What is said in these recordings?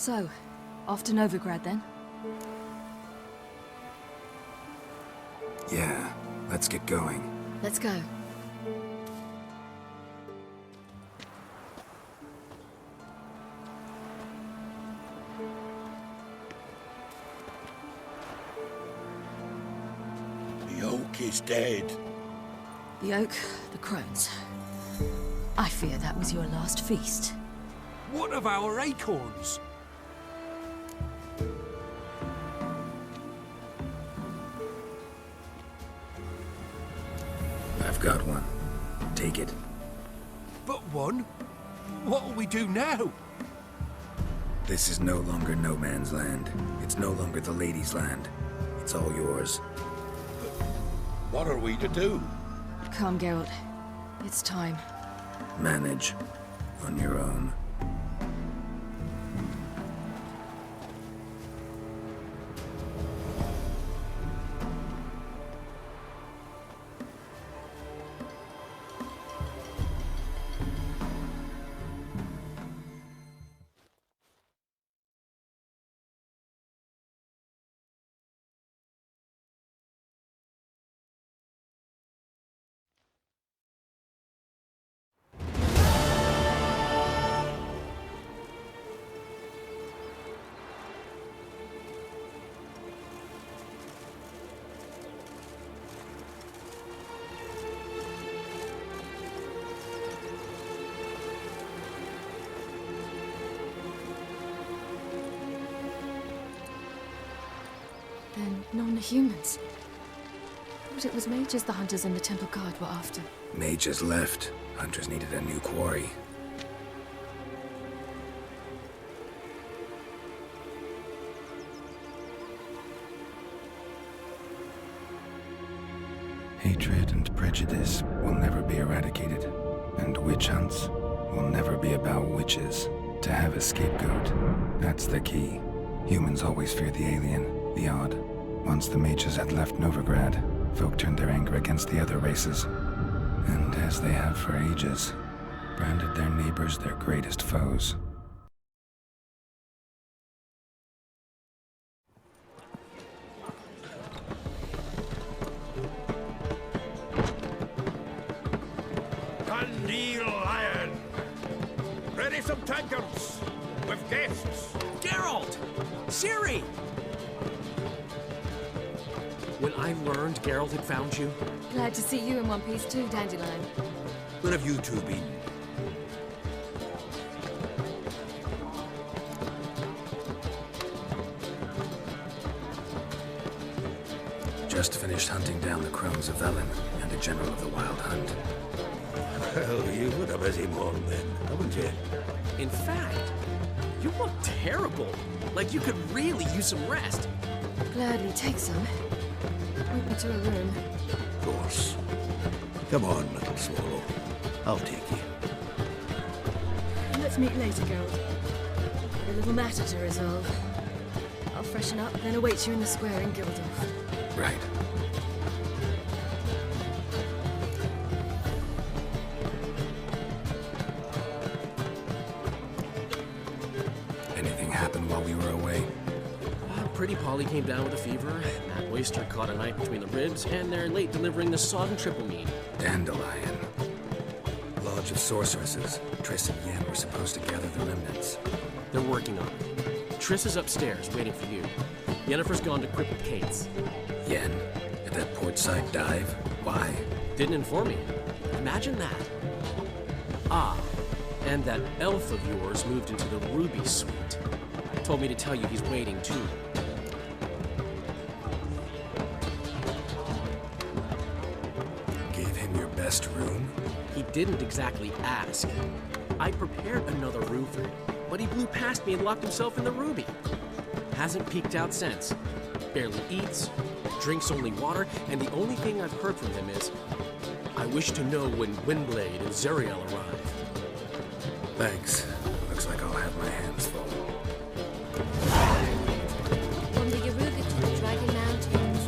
So, off to Novigrad then? Yeah, let's get going. Let's go. The oak is dead. The oak, the crones. I fear that was your last feast. What of our acorns? I've got one. Take it. But one? What'll we do now? This is no longer no man's land. It's no longer the lady's land. It's all yours. What are we to do? Come, Geralt. It's time. Manage. On your own. Then non-humans. But it was mages the hunters and the temple guard were after. Mages left. Hunters needed a new quarry. Hatred and prejudice will never be eradicated, and witch hunts will never be about witches. To have a scapegoat, that's the key. Humans always fear the alien, the odd. Once the mages had left Novigrad, folk turned their anger against the other races. And as they have for ages, branded their neighbors their greatest foes. Condil Iron! Ready some tankards! With guests! Geralt! Ciri! When I learned Geralt had found you, Glad to see you in one piece too, Dandelion. Where have you two been? Just finished hunting down the crones of Velen and a general of the Wild Hunt. Well, you've had a busy morning then, haven't you? in fact, you look terrible. Like you could really use some rest. Gladly take some. Point me to a room. Of course. Come on, little swallow. I'll take you. Let's meet later, Geralt. Got a little matter to resolve. I'll freshen up, then await you in the square in Gildorf. Right. Anything happened while we were away? Pretty Polly came down with a fever. That oyster caught a knife between the ribs, and they're late delivering the sodden triple mead. Dandelion. Lodge of Sorceresses. Triss and Yen were supposed to gather the remnants. They're working on it. Triss is upstairs, waiting for you. Yennefer's gone to crippled Kate's. Yen? At that portside dive? Why? Didn't inform me. Imagine that. Ah, and that elf of yours moved into the Ruby Suite. Told me to tell you he's waiting, too. Gave him your best room? He didn't exactly ask. I prepared another room for him, but he blew past me and locked himself in the Ruby. Hasn't peeked out since. Barely eats, drinks only water, and the only thing I've heard from him is, I wish to know when Windblade and Zariel arrive. Thanks. Looks like I'll have my hands full. From the Yaruga to the Dragon Mountains.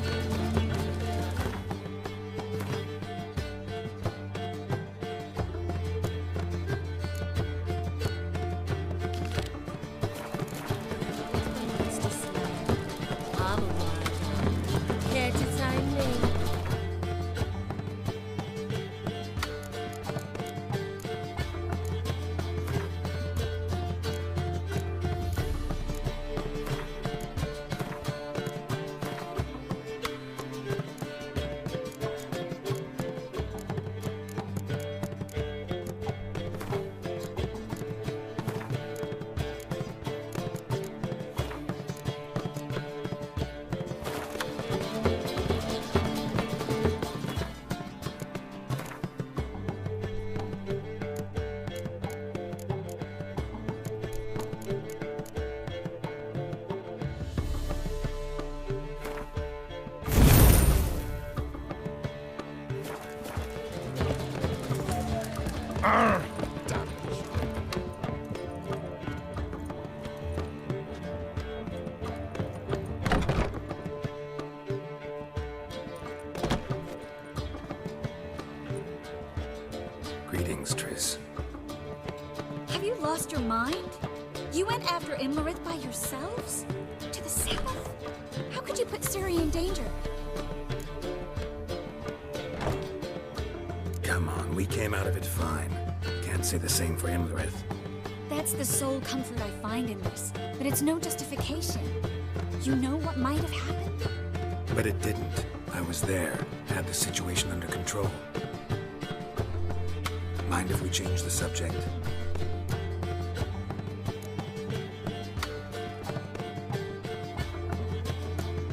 Greetings, Triss. Have you lost your mind? You went after Imlerith by yourselves? To the south? How could you put Ciri in danger? Come on, we came out of it fine. Can't say the same for Imlerith. That's the sole comfort I find in this, but it's no justification. You know what might have happened? But it didn't. I was there, had the situation under control. Mind if we change the subject?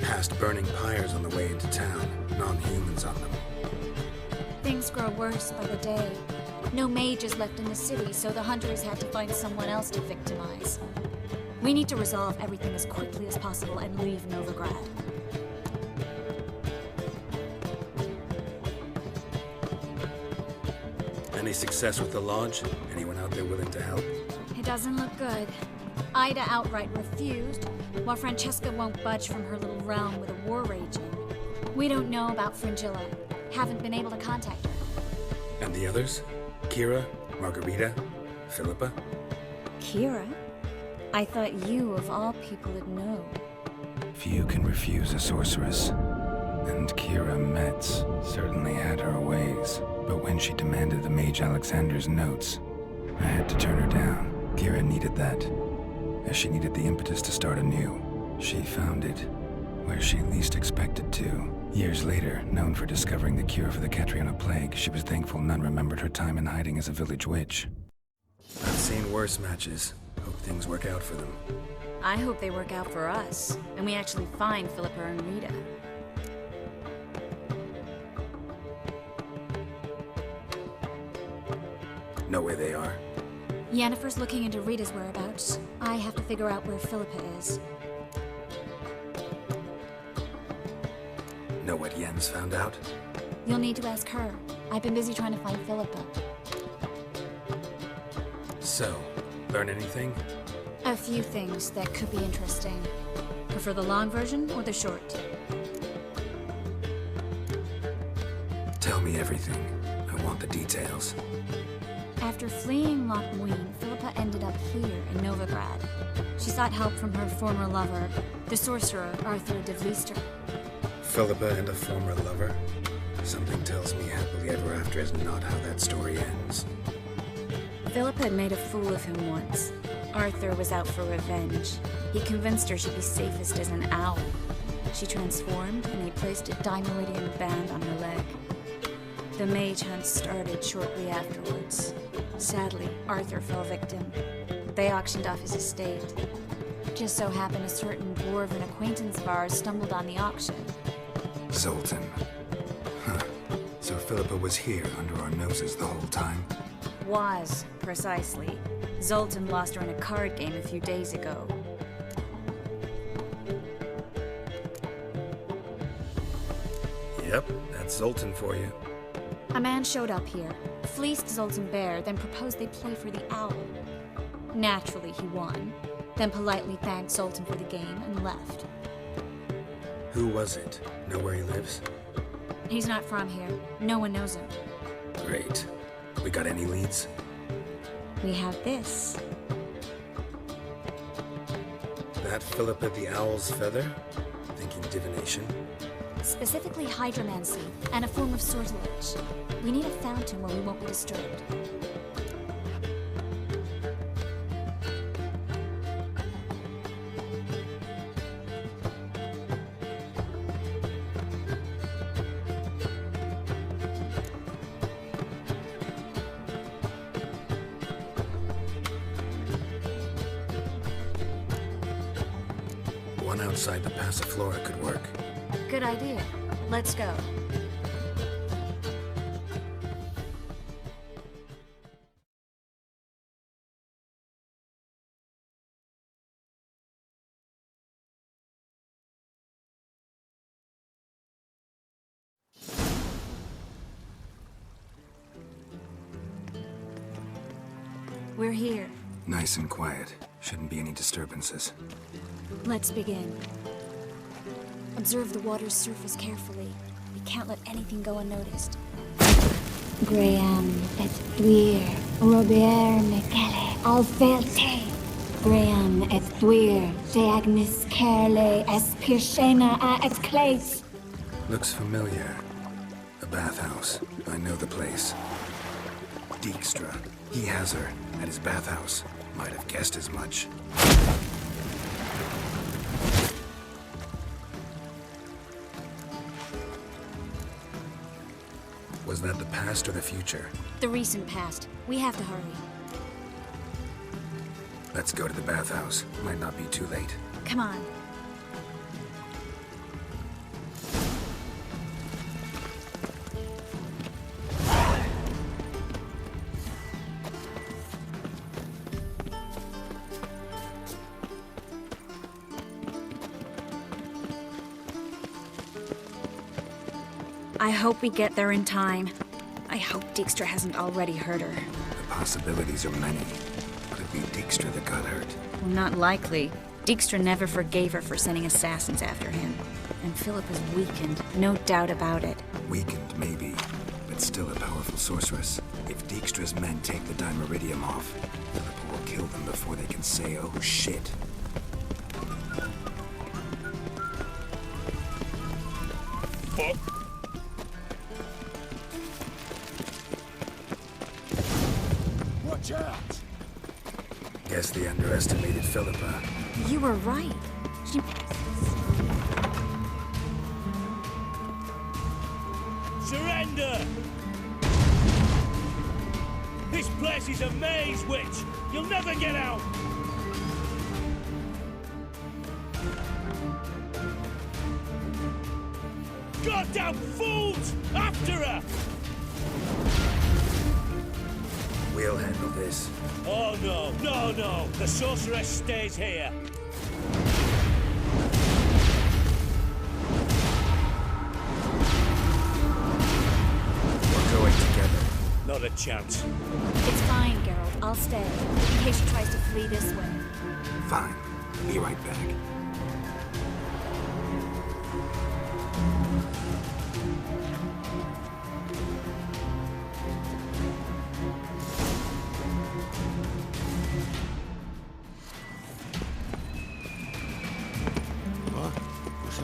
Past burning pyres on the way into town, non-humans on them. Things grow worse by the day. No mages left in the city, so the hunters had to find someone else to victimize. We need to resolve everything as quickly as possible and leave Novigrad. Any success with the launch? Anyone out there willing to help? It doesn't look good. Ida outright refused, while Francesca won't budge from her little realm with a war raging. We don't know about Fringilla. Haven't been able to contact her. And the others? Kira? Margarita? Philippa? Kira? I thought you, of all people, would know. Few can refuse a sorceress. And Kira Metz certainly had her ways. But when she demanded the Mage Alexander's notes, I had to turn her down. Kira needed that, as she needed the impetus to start anew. She found it where she least expected to. Years later, known for discovering the cure for the Catriona plague, she was thankful none remembered her time in hiding as a village witch. I've seen worse matches. Hope things work out for them. I hope they work out for us, and we actually find Philippa and Rita. Know where they are? Yennefer's looking into Rita's whereabouts. I have to figure out where Philippa is. Know what Jens found out? You'll need to ask her. I've been busy trying to find Philippa. So, learn anything? A few things that could be interesting. Prefer the long version or the short? Tell me everything. I want the details. After fleeing Loch Muin, Philippa ended up here in Novigrad. She sought help from her former lover, the sorcerer Arthur de Vlister. Philippa and a former lover? Something tells me happily ever after is not how that story ends. Philippa had made a fool of him once. Arthur was out for revenge. He convinced her she'd be safest as an owl. She transformed, and he placed a Dimeridian band on her leg. The mage hunt started shortly afterwards. Sadly, Arthur fell victim. They auctioned off his estate. Just so happened a certain dwarven acquaintance of ours stumbled on the auction. Zoltan. Huh. So Philippa was here under our noses the whole time? Was, precisely. Zoltan lost her in a card game a few days ago. Yep, that's Zoltan for you. A man showed up here, fleeced Zoltan bare, then proposed they play for the owl. Naturally, he won, then politely thanked Zoltan for the game and left. Who was it? Know where he lives? He's not from here. No one knows him. Great. We got any leads? We have this. That Philippa the Owl's feather? Thinking divination? Specifically hydromancy, and a form of sortilege. We need a fountain where we won't be disturbed. One outside the Passiflora could work. Good idea. Let's go. We're here. Nice and quiet. Shouldn't be any disturbances. Let's begin. Observe the water's surface carefully. We can't let anything go unnoticed. Graham et Thuir, Robert Mekele, Alfelte. Graham et Thuir, Deagnis Kerle, Espirshena a et Clates. Looks familiar. A bathhouse. I know the place. Dijkstra. He has her at his bathhouse. Might have guessed as much. Was that the past or the future? The recent past. We have to hurry. Let's go to the bathhouse. Might not be too late. Come on. I hope we get there in time. I hope Dijkstra hasn't already hurt her. The possibilities are many. Could be Dijkstra that got hurt. Well, not likely. Dijkstra never forgave her for sending assassins after him. And Philippa's weakened, no doubt about it. Weakened, maybe, but still a powerful sorceress. If Dijkstra's men take the Dimeridium off, Philippa will kill them before they can say, oh shit. Fuck. Watch out! Guess they underestimated Philippa. You were right. She... Surrender! This place is a maze, witch! You'll never get out! Goddamn fools! After her! We'll handle this. Oh no, no, no! The sorceress stays here! We're going together. Not a chance. It's fine, Geralt. I'll stay, in case she tries to flee this way. Fine. Be right back.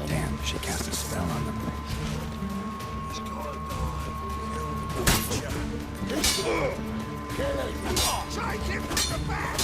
Damn, she cast a spell on them. Take him from the back!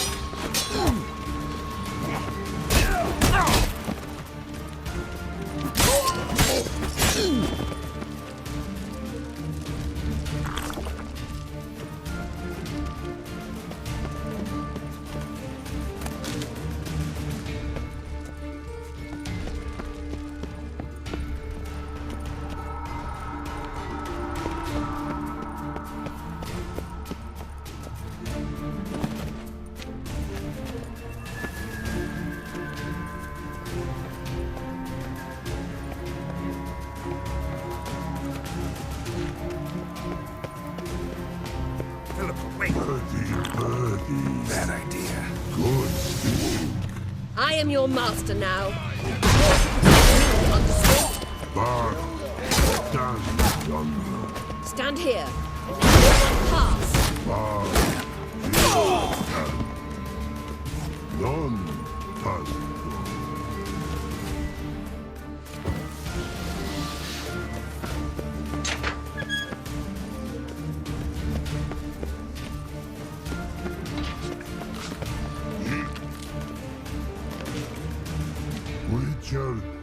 Bad idea. I am your master now. Stand here and let no one pass.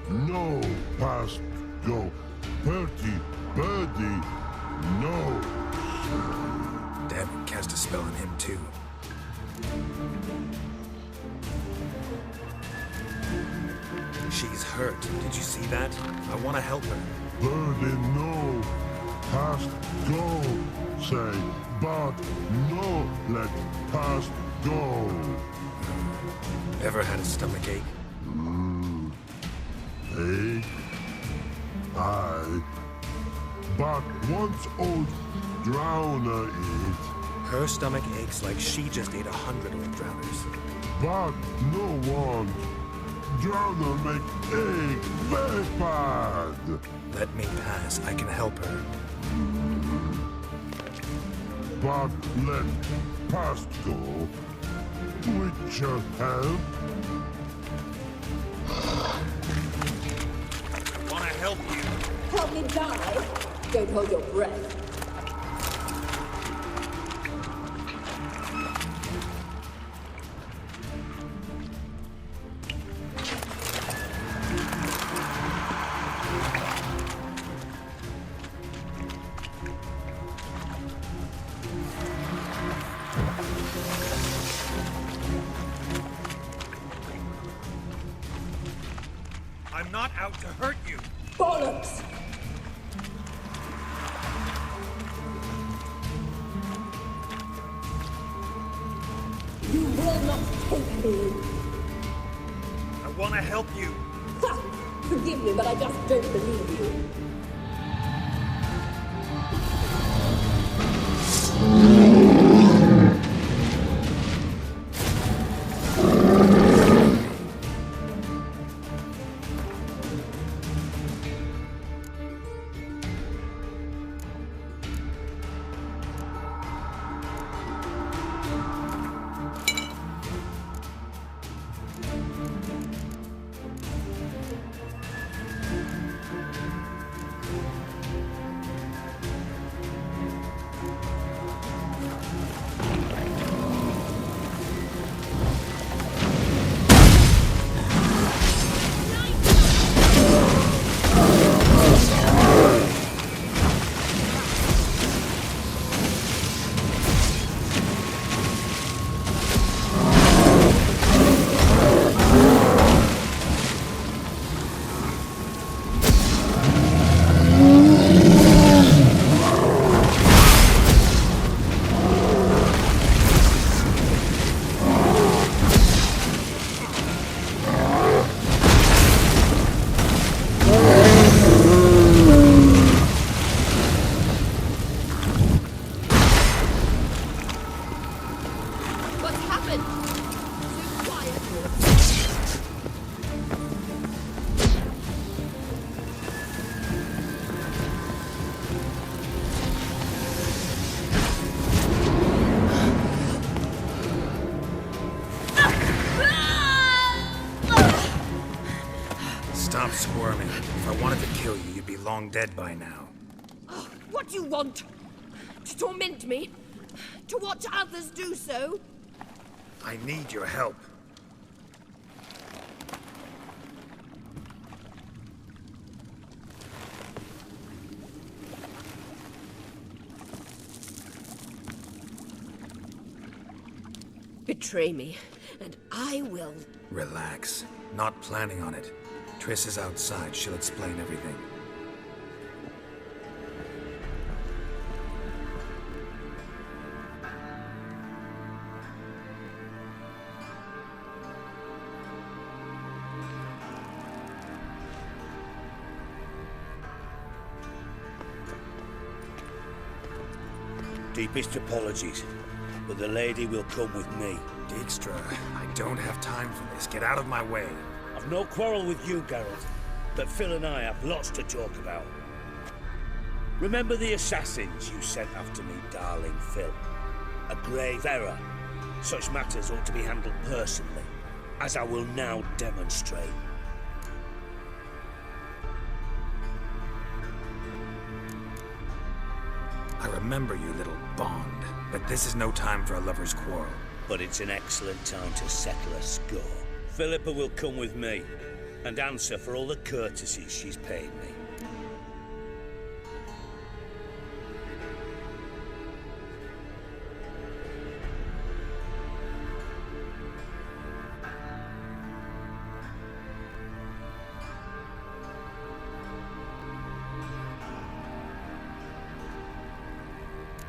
No past go. Bertie, birdie, no. Damn it, cast a spell on him too. She's hurt. Did you see that? I want to help her. Birdie, no. Past go. Say, but no let past go. Ever had a stomach ache? Aye. But once old drowner eat. Her stomach aches like she just ate 100 old drowners. But no one. Drowner make egg very bad. Let me pass. I can help her. but let past go. Witcher help? Wanna help you? Help me die? Don't hold your breath. I'm not out to hurt you. Bollocks! You will not take me. I want to help you. Ha! Forgive me, but I just don't believe you. Stop squirming. If I wanted to kill you, you'd be long dead by now. What do you want? To torment me? To watch others do so? I need your help. Betray me, and I will. Relax. Not planning on it. Triss is outside. She'll explain everything. Deepest apologies, but the lady will come with me. Dijkstra, I don't have time for this. Get out of my way. I've no quarrel with you, Geralt, but Phil and I have lots to talk about. Remember the assassins you sent after me, darling Phil? A grave error. Such matters ought to be handled personally, as I will now demonstrate. I remember you, little Bond, but this is no time for a lover's quarrel. But it's an excellent time to settle a score. Philippa will come with me, and answer for all the courtesies she's paid me.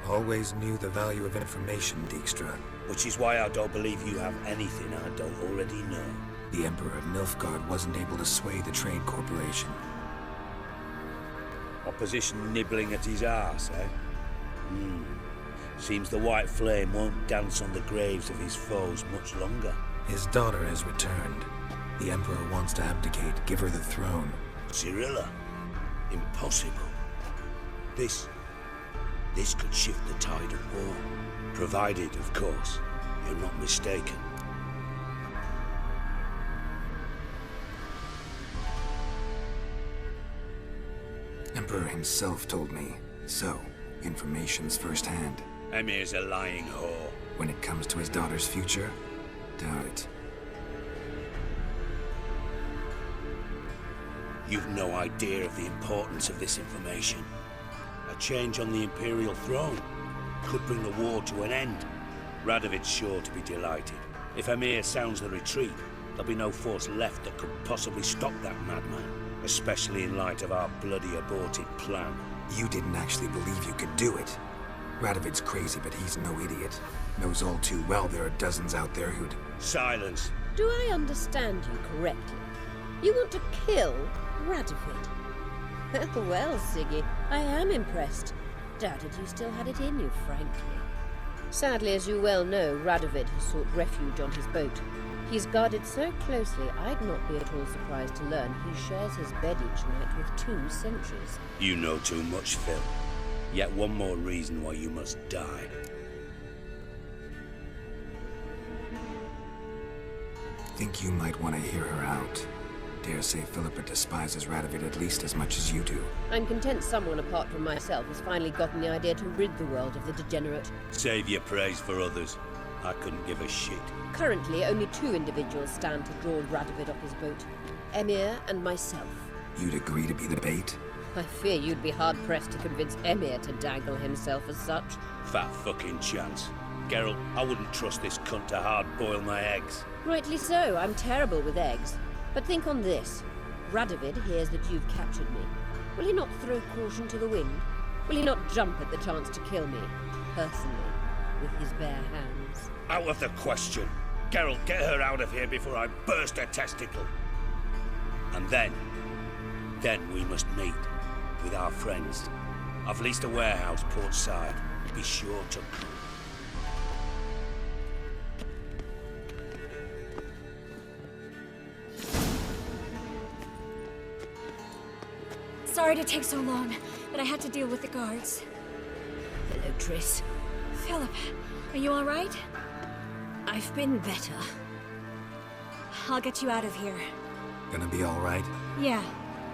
Always knew the value of information, Dijkstra. Which is why I don't believe you have anything I don't already know. The Emperor of Nilfgaard wasn't able to sway the Trade Corporation. Opposition nibbling at his arse, eh? Seems the White Flame won't dance on the graves of his foes much longer. His daughter has returned. The Emperor wants to abdicate, give her the throne. Cirilla? Impossible. This This could shift the tide of war. Provided, of course, you're not mistaken. Emperor himself told me. So, information's firsthand. Emir's a lying whore. When it comes to his daughter's future, doubt it. You've no idea of the importance of this information. A change on the Imperial throne could bring the war to an end. Radovid's sure to be delighted. If Emir sounds the retreat, there'll be no force left that could possibly stop that madman. Especially in light of our bloody aborted plan. You didn't actually believe you could do it. Radovid's crazy, but he's no idiot. Knows all too well there are dozens out there who'd... Silence. Do I understand you correctly? You want to kill Radovid? Well, Siggy, I am impressed. Doubted you still had it in you, frankly. Sadly, as you well know, Radovid has sought refuge on his boat. He's guarded so closely, I'd not be at all surprised to learn he shares his bed each night with 2 sentries. You know too much, Phil. Yet one more reason why you must die. Think you might want to hear her out. Dare say Philippa despises Radovid at least as much as you do. I'm content someone apart from myself has finally gotten the idea to rid the world of the degenerate. Save your praise for others. I couldn't give a shit. Currently, only 2 individuals stand to draw Radovid off his boat. Emir and myself. You'd agree to be the bait? I fear you'd be hard-pressed to convince Emir to dangle himself as such. Fat fucking chance. Geralt, I wouldn't trust this cunt to hard-boil my eggs. Rightly so, I'm terrible with eggs. But think on this. Radovid hears that you've captured me. Will he not throw caution to the wind? Will he not jump at the chance to kill me, personally, with his bare hands? Out of the question. Geralt, get her out of here before I burst her testicle. And then we must meet with our friends. I've leased a warehouse portside. Be sure to come. Sorry to take so long, but I had to deal with the guards. Hello, Triss. Philippa, are you all right? I've been better. I'll get you out of here. Gonna be all right? Yeah,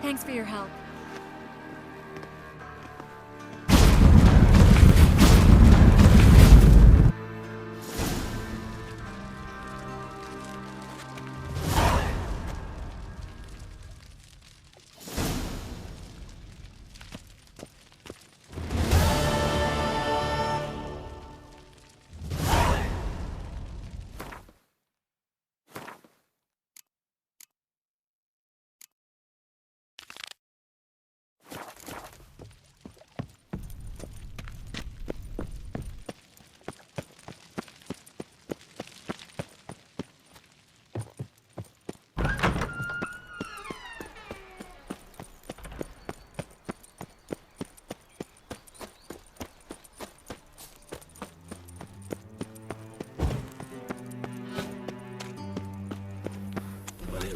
thanks for your help.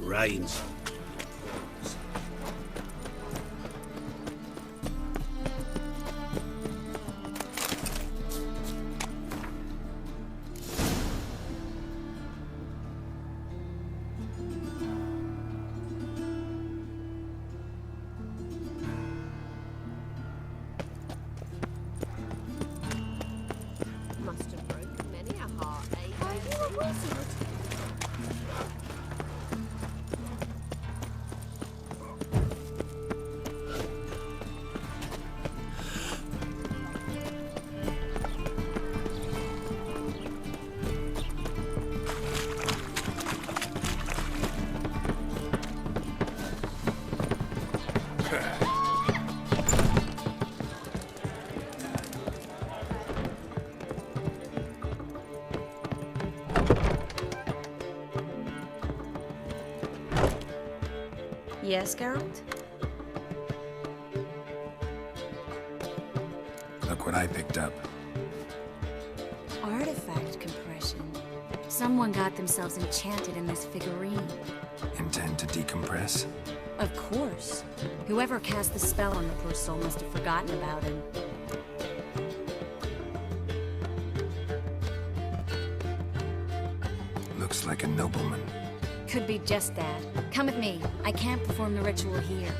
Rains. Must have broken many a heart, eh? Are you a wizard? Yes, Geralt? Look what I picked up. Artifact compression. Someone got themselves enchanted in this figurine. Intend to decompress? Of course. Whoever cast the spell on the poor soul must have forgotten about him. like a nobleman. Could be just that. Come with me. I can't perform the ritual here.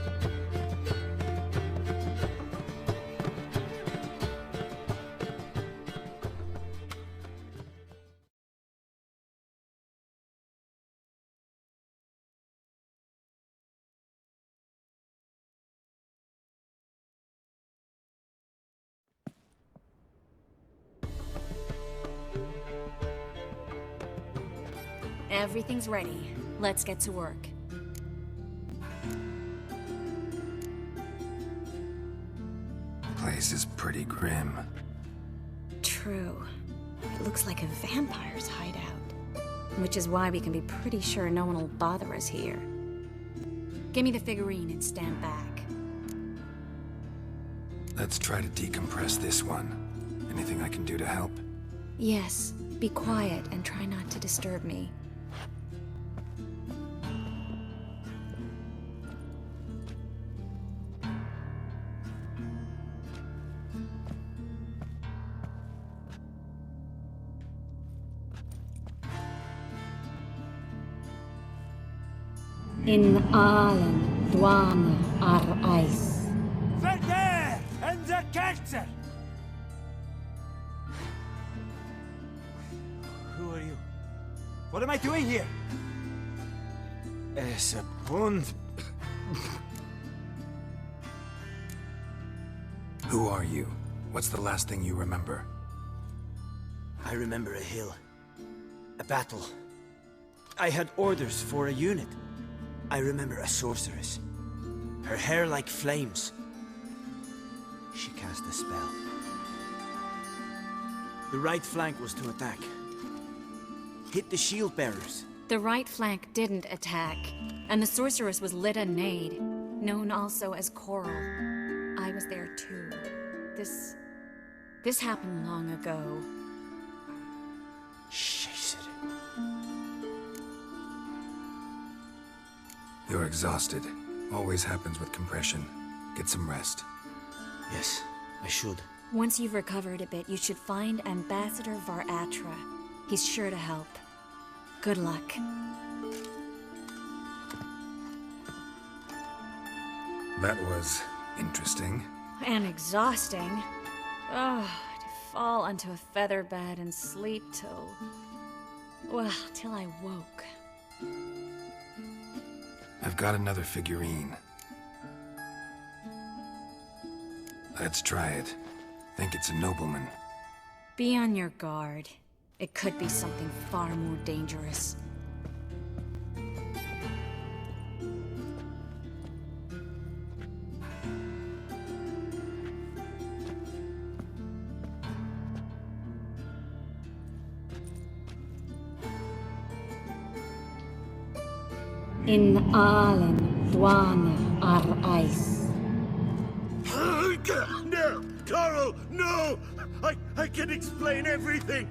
Everything's ready. Let's get to work. Place is pretty grim. True. It looks like a vampire's hideout. Which is why we can be pretty sure no one will bother us here. Give me the figurine and stand back. Let's try to decompress this one. Anything I can do to help? Yes. Be quiet and try not to disturb me. In allen dwane eis. Verder and the Kerzer! Who are you? What am I doing here? Es a bond. Who are you? What's the last thing you remember? I remember a hill. A battle. I had orders for a unit. I remember a sorceress. Her hair like flames. She cast a spell. The right flank was to attack. Hit the shield bearers. The right flank didn't attack, and the sorceress was Lyda Nade, known also as Coral. I was there too. This happened long ago. You're exhausted. Always happens with compression. Get some rest. Yes, I should. Once you've recovered a bit, you should find Ambassador Varatra. He's sure to help. Good luck. That was interesting. And exhausting. Oh, to fall onto a feather bed and sleep till... well, till I woke. I've got another figurine. Let's try it. Think it's a nobleman. Be on your guard. It could be something far more dangerous. In allen dwane eis. No! Coral, no! I can explain everything!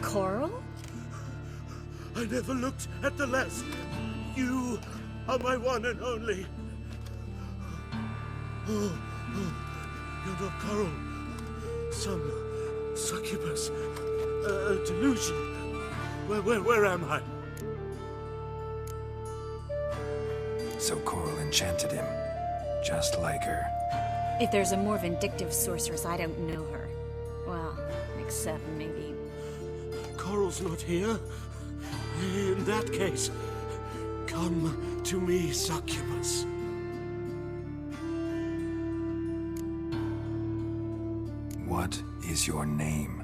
Coral? I never looked at the last. You are my one and only. Oh, you're not Coral. Some succubus. A delusion. Where am I? So Coral enchanted him. Just like her. If there's a more vindictive sorceress, I don't know her. Well, except maybe... Coral's not here? In that case, come to me, succubus. What is your name?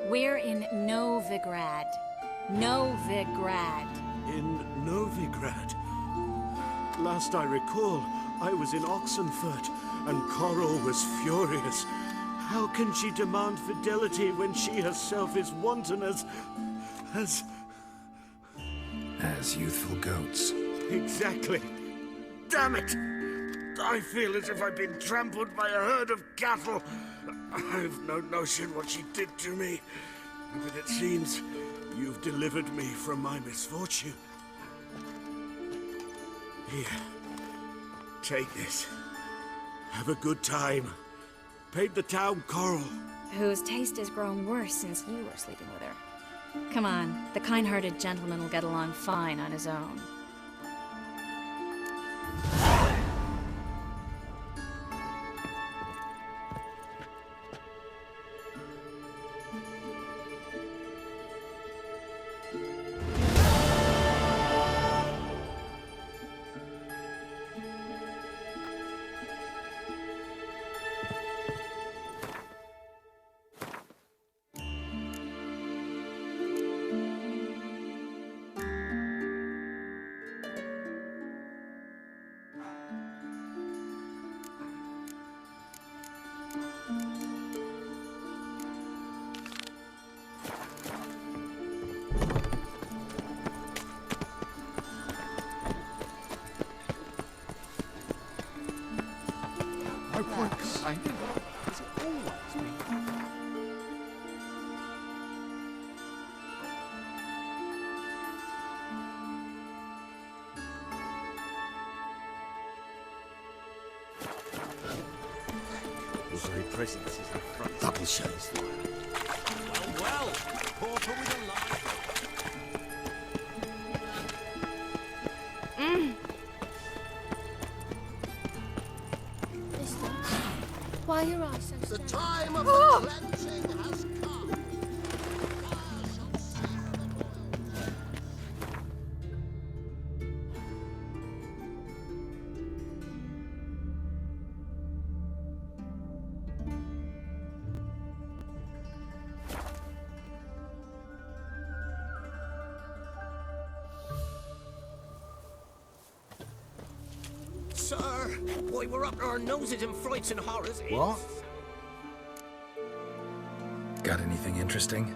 We're in Novigrad. Novigrad. In Novigrad? Last I recall, I was in Oxenfurt, and Coral was furious. How can she demand fidelity when she herself is wanton as youthful goats. Exactly. Damn it! I feel as if I've been trampled by a herd of cattle. I've no notion what she did to me, but it seems you've delivered me from my misfortune. Here, take this. Have a good time. Paint the town coral. whose taste has grown worse since you were sleeping with her. Come on, the kind-hearted gentleman will get along fine on his own. No point complaining. Has it always been? The very presence is the front. Double shows. Well, portal with a light. Why are your eyes so The strange? time of the cleansing has come. Sir, why we're up to our noses in frights and horrors. What? Got anything interesting?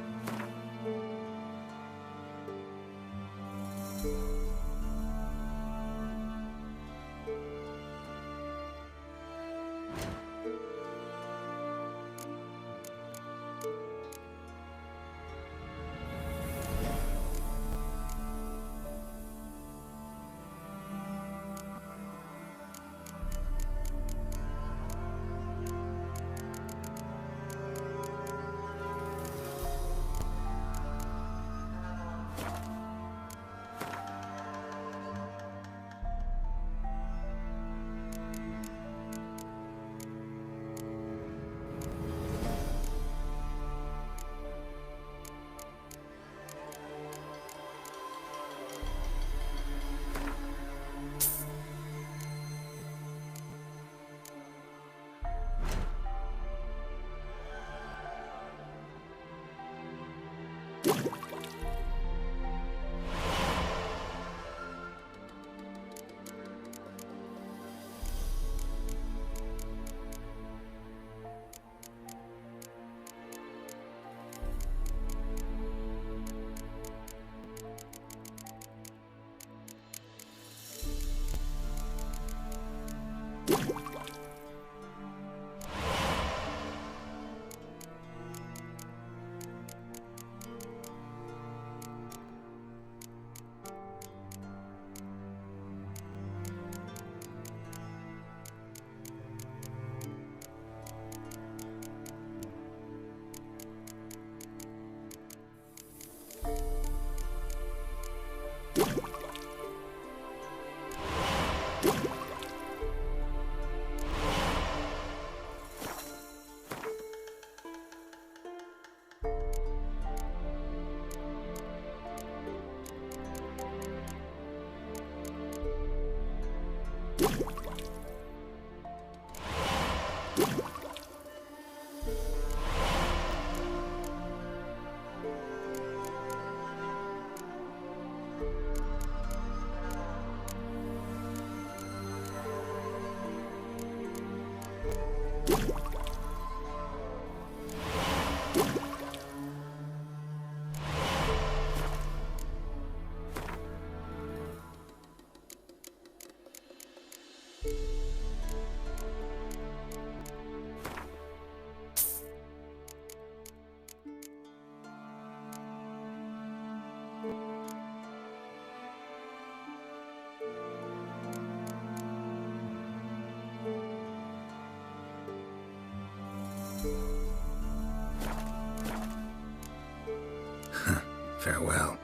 Farewell.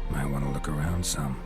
Might want to look around some.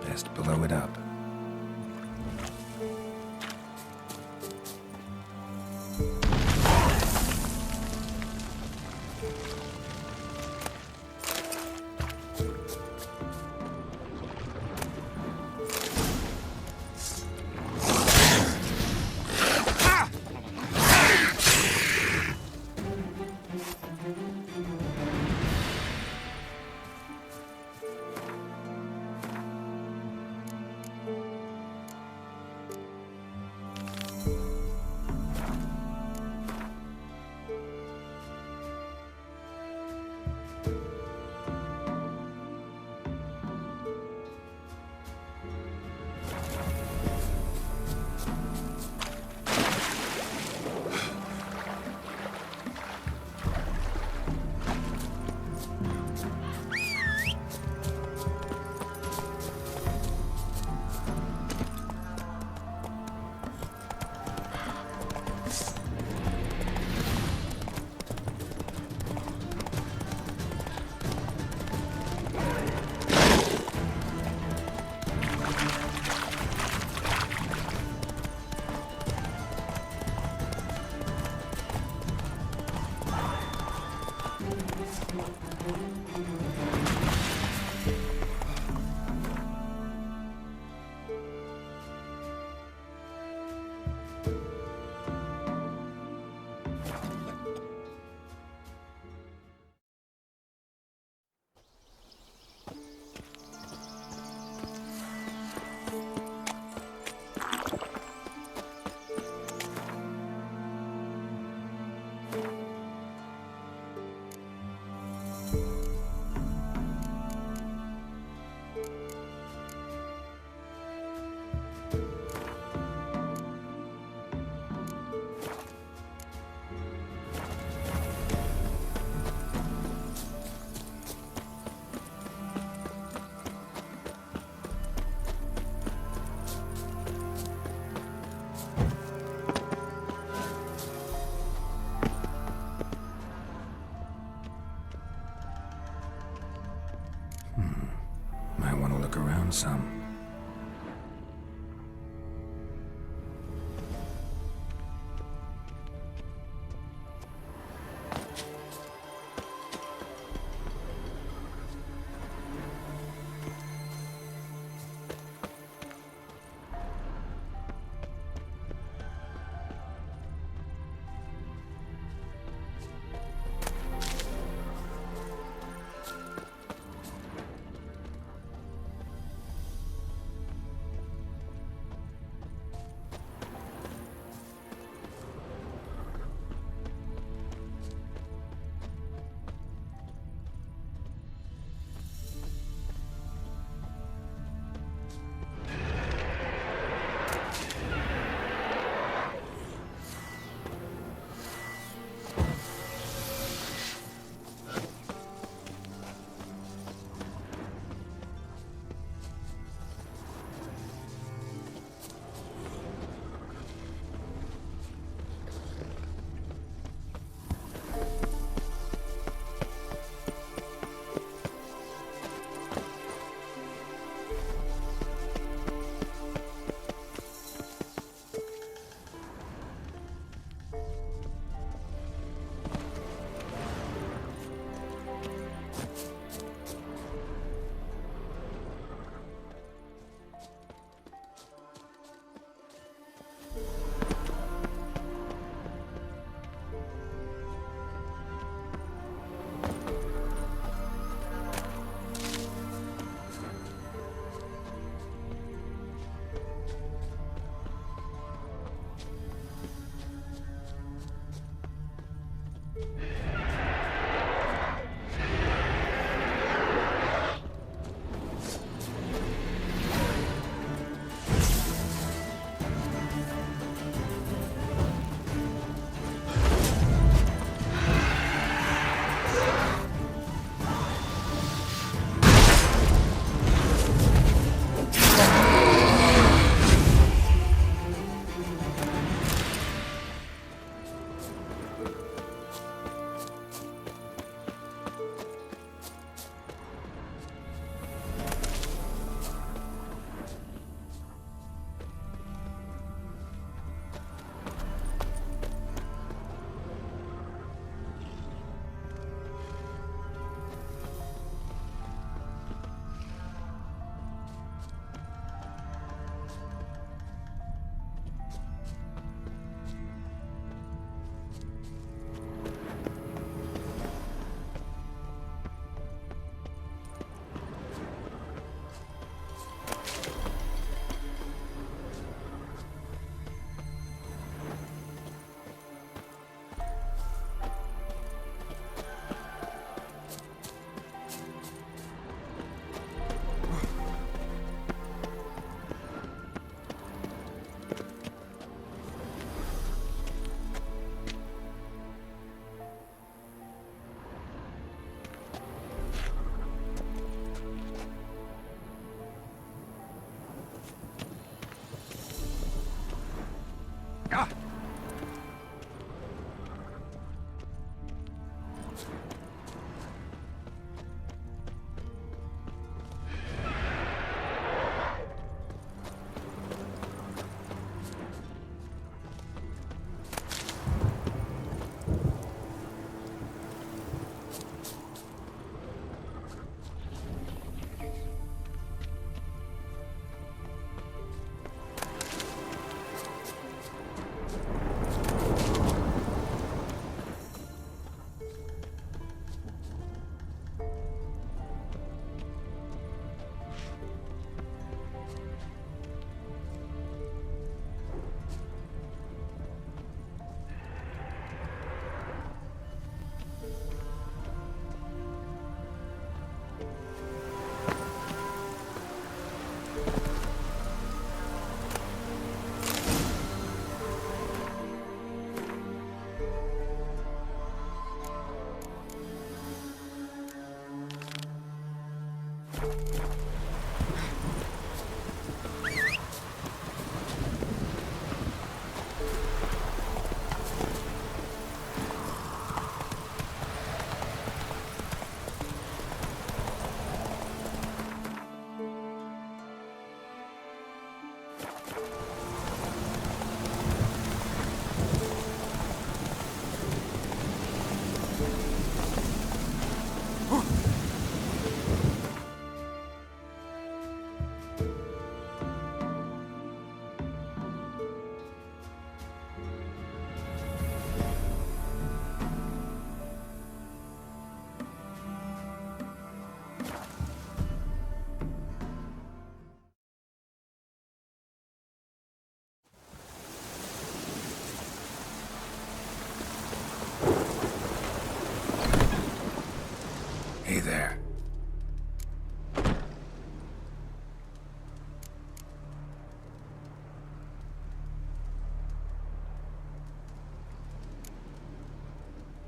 Best blow it up. learn some.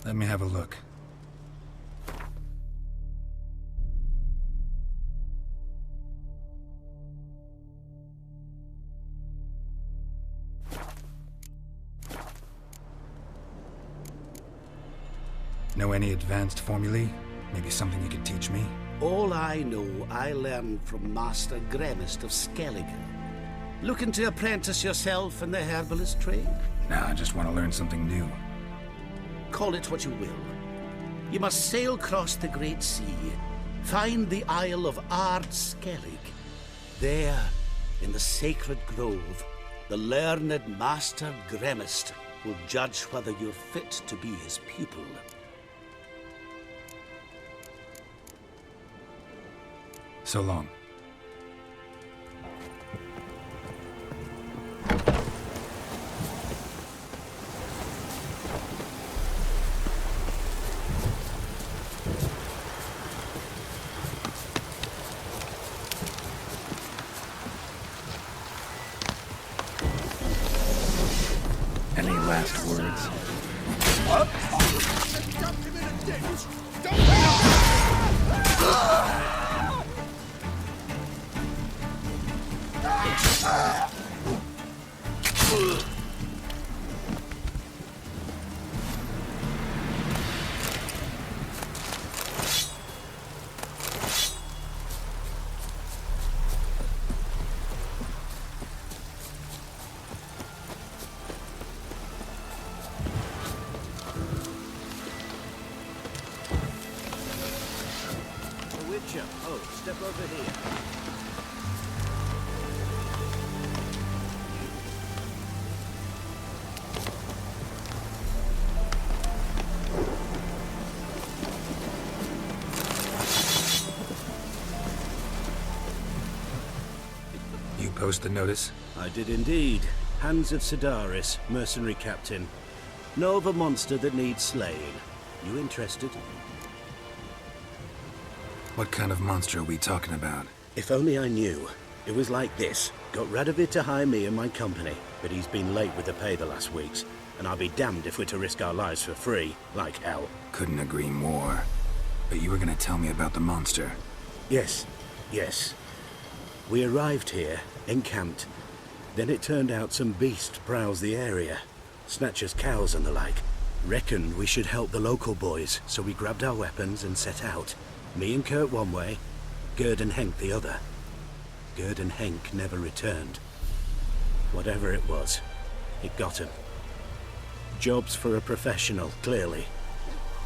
Let me have a look. Know any advanced formulae? Maybe something you could teach me? All I know, I learned from Master Gremist of Skellige. Looking to apprentice yourself in the herbalist trade? Nah, I just want to learn something new. Call it what you will. You must sail across the Great Sea, find the Isle of Ard Skellig. There, in the sacred grove, the learned Master Gremist will judge whether you're fit to be his pupil. So long. Any last words? Oh, step over here. You post the notice? I did indeed. Hands of Sidaris, mercenary captain. Know of a monster that needs slaying. You interested? What kind of monster are we talking about? If only I knew. It was like this. Got Radovid to hire me and my company, but he's been late with the pay the last weeks, and I'll be damned if we're to risk our lives for free, like hell. Couldn't agree more. But you were gonna tell me about the monster. Yes. We arrived here, encamped. Then it turned out some beast prowls the area. Snatchers cows and the like. Reckoned we should help the local boys, so we grabbed our weapons and set out. Me and Kurt one way, Gerd and Henk the other. Gerd and Henk never returned. Whatever it was, it got him. Job's for a professional, clearly.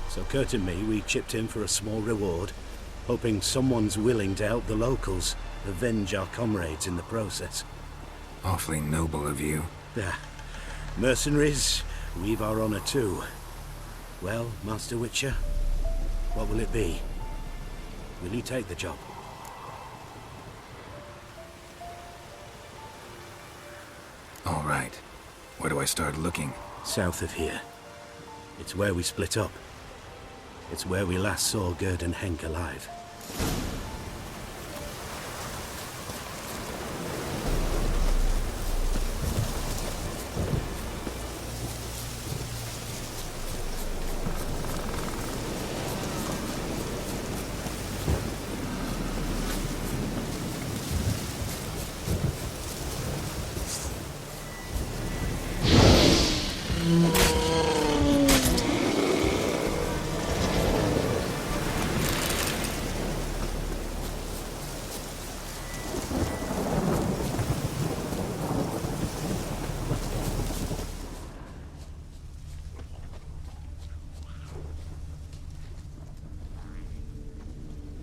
So Kurt and me, we chipped in for a small reward, hoping someone's willing to help the locals avenge our comrades in the process. Awfully noble of you. Mercenaries, we've our honor too. Well, Master Witcher, what will it be? Will you take the job? All right. Where do I start looking? South of here. It's where we split up. It's where we last saw Gerd and Henk alive.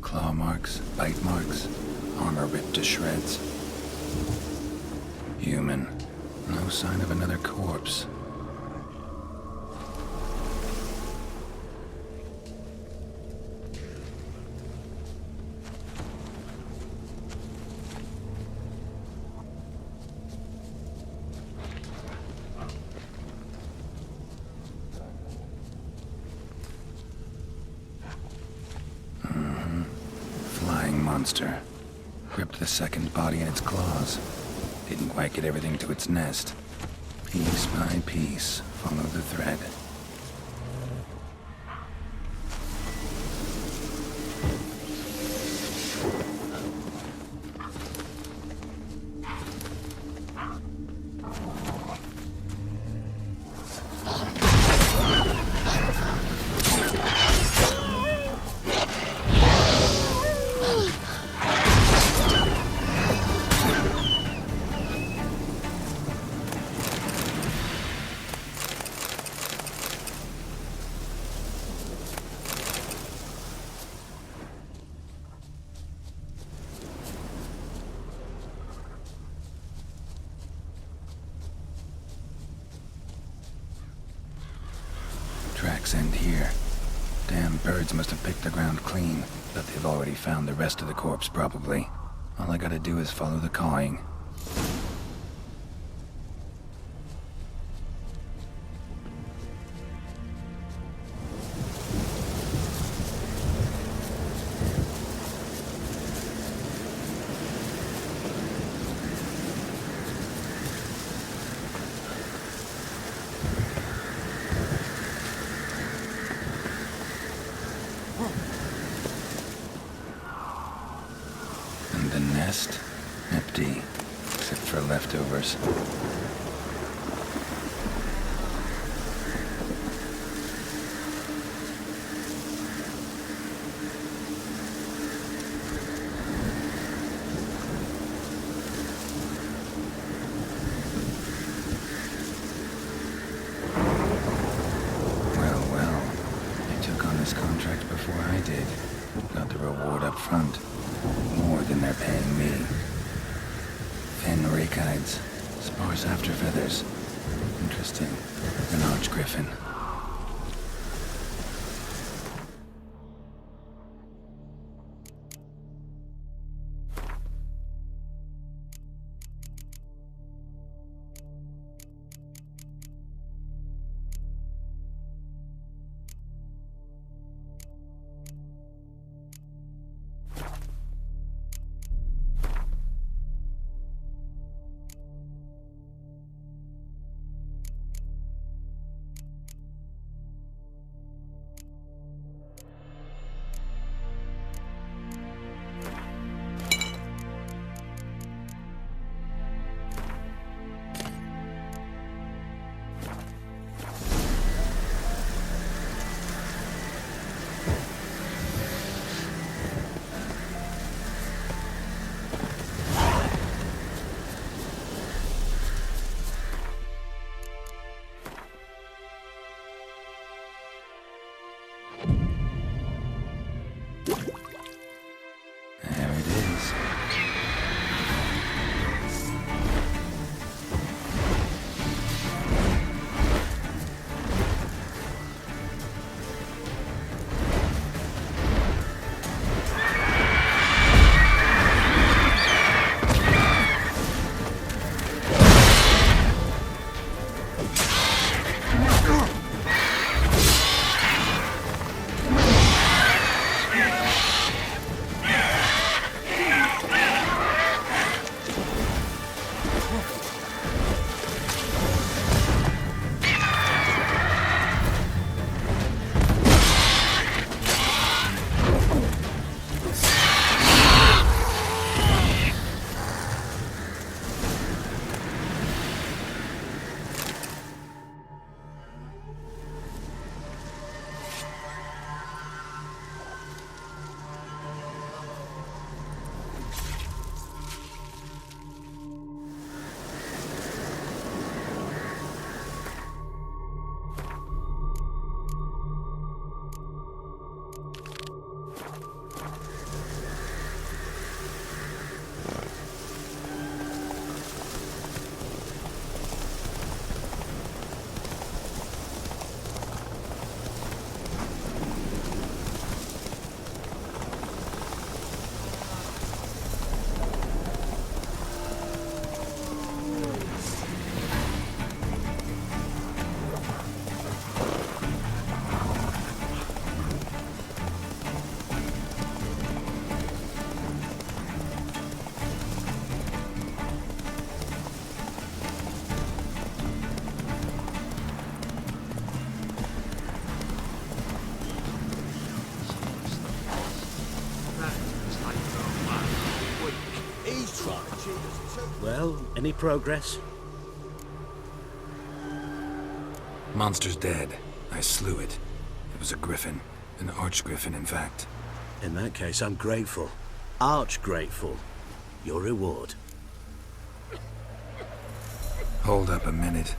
Claw marks, bite marks, armor ripped to shreds. Human. No sign of another corpse. Monster. Gripped the second body in its claws. Didn't quite get everything to its nest. Piece by piece, follow the thread. tracks end here. Damn birds must have picked the ground clean, but they've already found the rest of the corpse, probably. All I gotta do is follow the cawing. Empty, except for leftovers. Well, they took on this contract before I did. Got the reward up front. More than they're paying me. Thin rakides, sparse afterfeathers. Interesting. An arch griffin. Well, any progress? Monster's dead. I slew it. It was a griffin. An arch-griffin, in fact. In that case, I'm grateful. Arch-grateful. Your reward. Hold up a minute.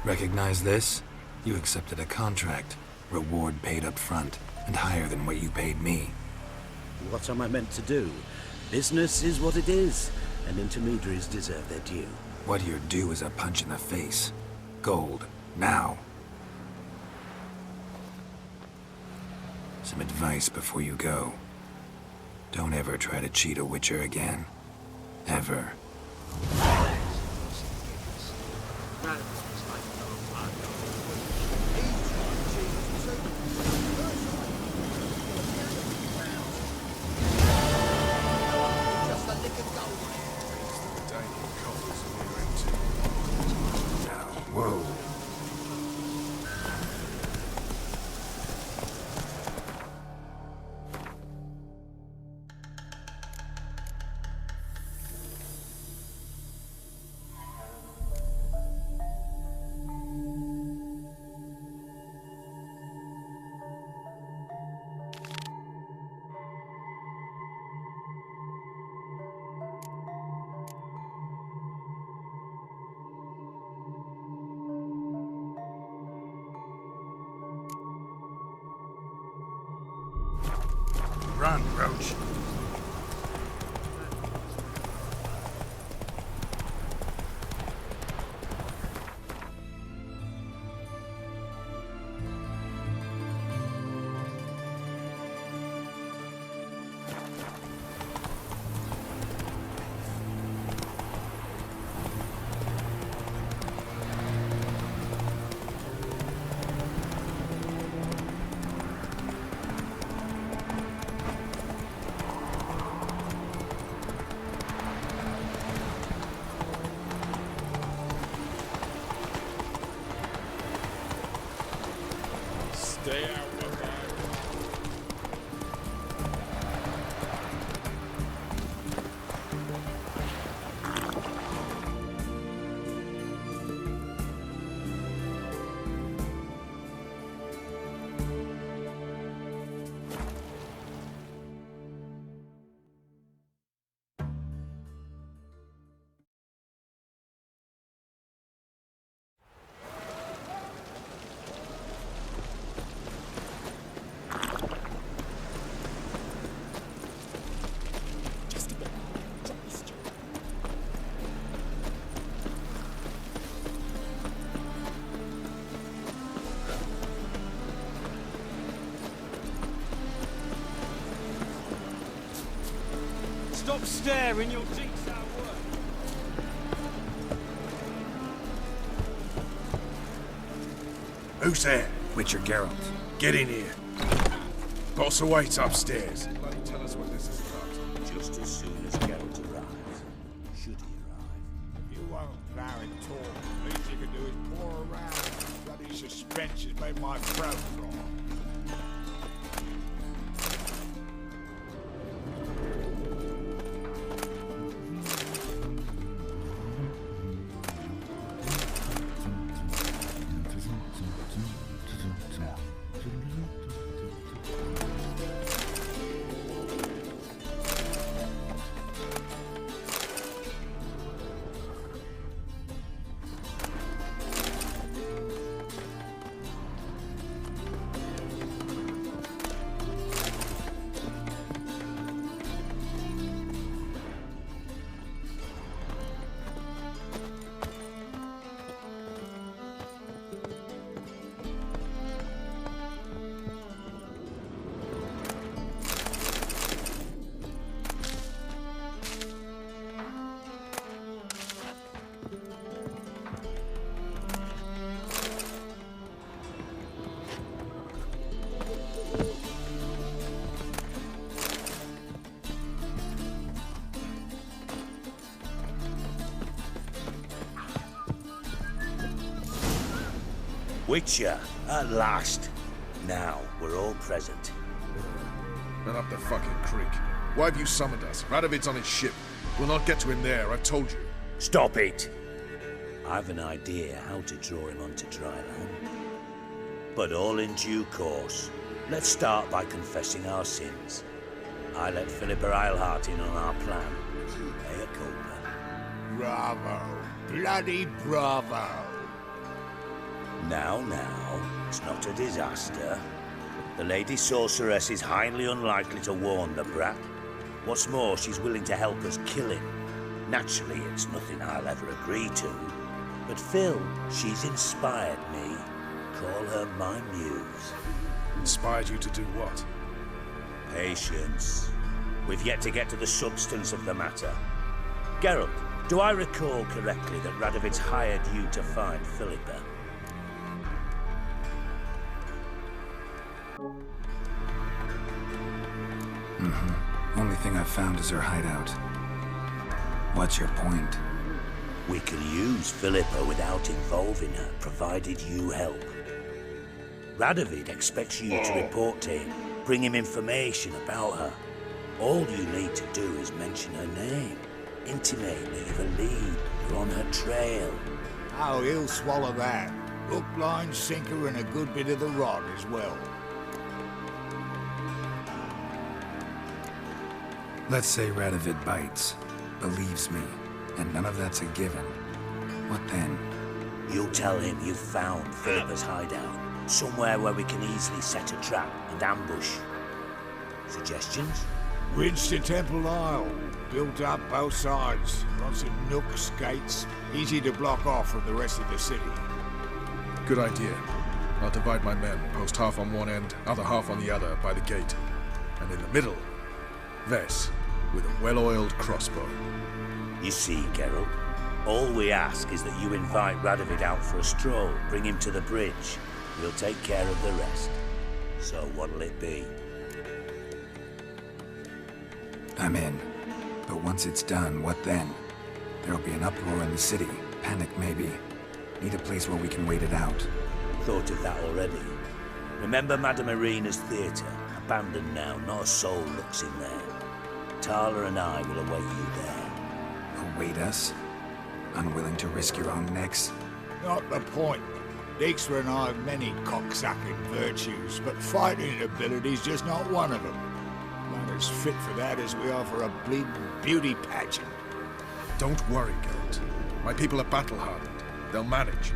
Recognize this? You accepted a contract. Reward paid up front, and higher than what you paid me. What am I meant to do? Business is what it is, and intermediaries deserve their due. What you're due is a punch in the face. Gold. Now. Some advice before you go. Don't ever try to cheat a Witcher again. Ever. Whoa. Run, Roach. Stay out of my Stop staring, your Dijkstra work. Who's there? Witcher Geralt. Get in here. Boss awaits upstairs. Bloody tell us what this is about. Just as soon as Geralt arrives. Should he arrive? If you won't plow and talk, the least you can do is pour around. Bloody suspense has made my throat dry. Witcher, at last. Now we're all present. Run up the fucking creek. Why have you summoned us? Radovid's on his ship. We'll not get to him there, I've told you. Stop it! I've an idea how to draw him onto dry land. But all in due course. Let's start by confessing our sins. I let Philippa Eihart in on our plan. Mea culpa. Bravo. Bloody bravo. Now, it's not a disaster. The Lady Sorceress is highly unlikely to warn the brat. What's more, she's willing to help us kill him. Naturally, it's nothing I'll ever agree to. But Phil, she's inspired me. Call her my muse. Inspired you to do what? Patience. We've yet to get to the substance of the matter. Geralt, do I recall correctly that Radovid's hired you to find Philippa? Only thing I've found is her hideout. What's your point? We can use Philippa without involving her, provided you help. Radovid expects you to report to him, bring him information about her. All you need to do is mention her name. Intimate that you've a lead, you're on her trail. Oh, he'll swallow that. Hook, line, sinker, and a good bit of the rod as well. Let's say Radovid bites, believes me, and none of that's a given. What then? You'll tell him you've found Philippa's hideout, somewhere where we can easily set a trap and ambush. Suggestions? Ridge to Temple Isle, built up both sides. Lots of nooks, gates, easy to block off from the rest of the city. Good idea. I'll divide my men, post half on one end, other half on the other by the gate. And in the middle, Vess, with a well-oiled crossbow. You see, Geralt, all we ask is that you invite Radovid out for a stroll, bring him to the bridge. We'll take care of the rest. So what'll it be? I'm in. But once it's done, what then? There'll be an uproar in the city. Panic, maybe. Need a place where we can wait it out. Thought of that already. Remember Madame Irina's theatre? Abandoned now, not a soul looks in there. Thaler and I will await you there. Await us? Unwilling to risk your own necks? Not the point. Dijkstra and I have many cocksucking virtues, but fighting ability's just not one of them. Not as fit for that as we are for a bleeding beauty pageant. Don't worry, Geralt. My people are battle-hardened. They'll manage.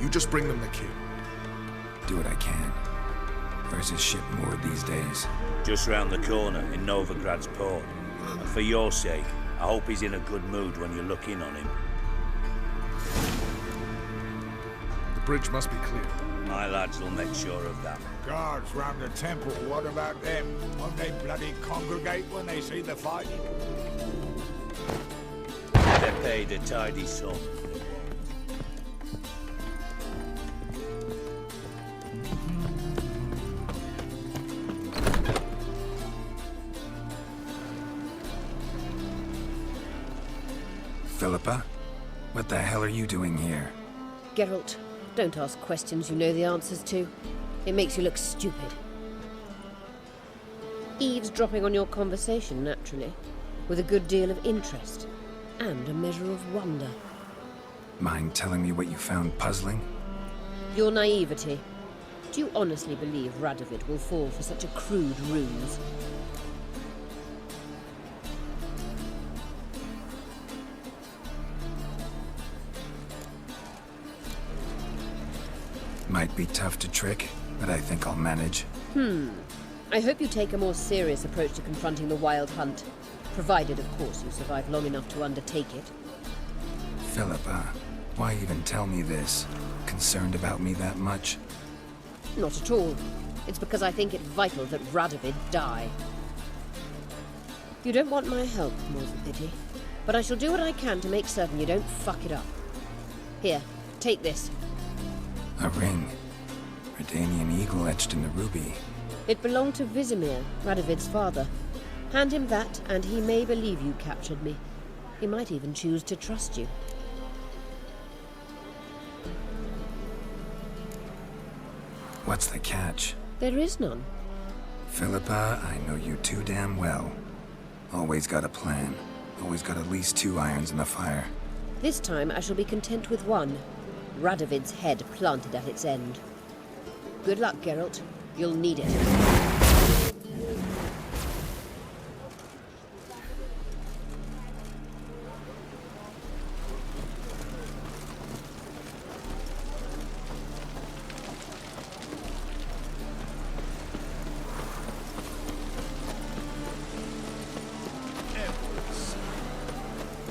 You just bring them the king. Do what I can. Where's his ship moored these days? Just round the corner, in Novigrad's port. And for your sake, I hope he's in a good mood when you look in on him. The bridge must be clear. My lads will make sure of that. Guards round the temple, what about them? Won't they bloody congregate when they see the fighting? They're paid a tidy sum. Philippa? What the hell are you doing here? Geralt, don't ask questions you know the answers to. It makes you look stupid. Eavesdropping on your conversation, naturally, with a good deal of interest and a measure of wonder. Mind telling me what you found puzzling? Your naivety. Do you honestly believe Radovid will fall for such a crude ruse? Might be tough to trick, but I think I'll manage. I hope you take a more serious approach to confronting the Wild Hunt. Provided, of course, you survive long enough to undertake it. Philippa, why even tell me this? Concerned about me that much? Not at all. It's because I think it vital that Radovid die. You don't want my help, more's the pity. But I shall do what I can to make certain you don't fuck it up. Here, take this. A ring. Redanian eagle etched in the ruby. It belonged to Vizimir, Radovid's father. Hand him that, and he may believe you captured me. He might even choose to trust you. What's the catch? There is none. Philippa, I know you too damn well. Always got a plan. Always got at least 2 irons in the fire. This time I shall be content with one. Radovid's head planted at its end. Good luck, Geralt. You'll need it.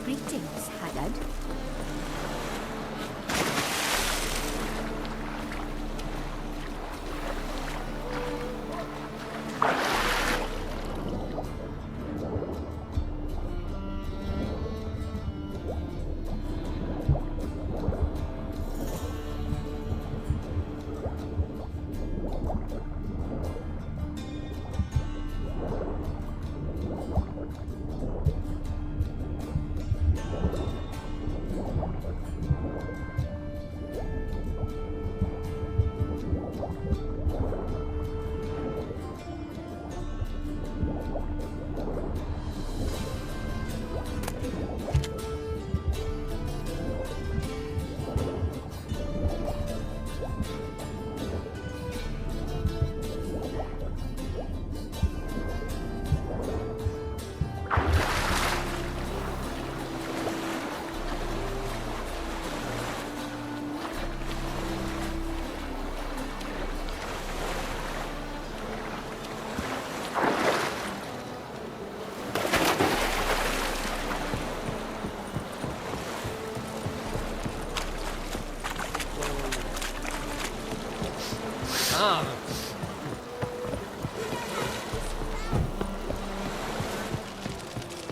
Greetings, Haggard.